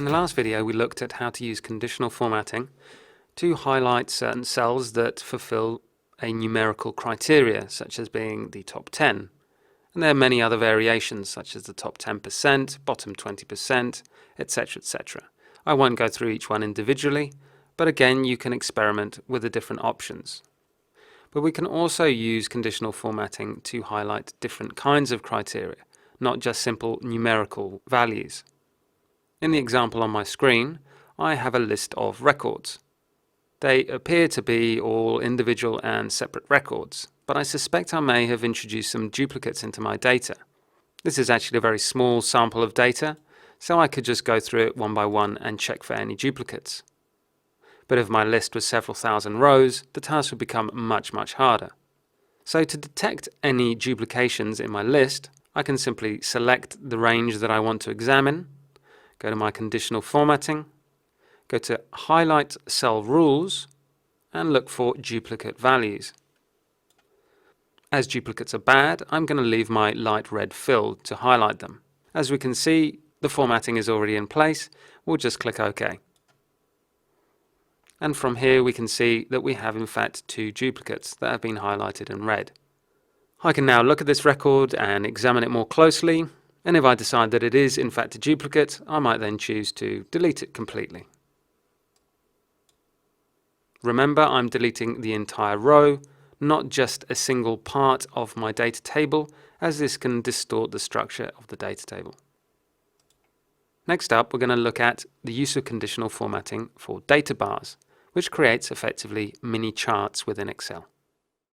the last video we looked at how to use conditional formatting to highlight certain cells that fulfill a numerical criteria, such as being the top 10. And there are many other variations, such as the top 10%, bottom 20%, etc., etc. I won't go through each one individually, but again you can experiment with the different options. But we can also use conditional formatting to highlight different kinds of criteria, not just simple numerical values. In the example on my screen, I have a list of records. They appear to be all individual and separate records, but I suspect I may have introduced some duplicates into my data. This is actually a very small sample of data, so I could just go through it one by one and check for any duplicates. But if my list was several thousand rows, the task would become much harder. So to detect any duplications in my list, I can simply select the range that I want to examine, go to my conditional formatting, go to Highlight Cell Rules, and look for duplicate values. As duplicates are bad, I'm going to leave my light red fill to highlight them. As we can see, the formatting is already in place. We'll just click OK. And from here we can see that we have in fact two duplicates that have been highlighted in red. I can now look at this record and examine it more closely, and if I decide that it is in fact a duplicate, I might then choose to delete it completely. Remember, I'm deleting the entire row, not just a single part of my data table, as this can distort the structure of the data table. Next up, we're going to look at the use of conditional formatting for data bars, which creates effectively mini charts within Excel.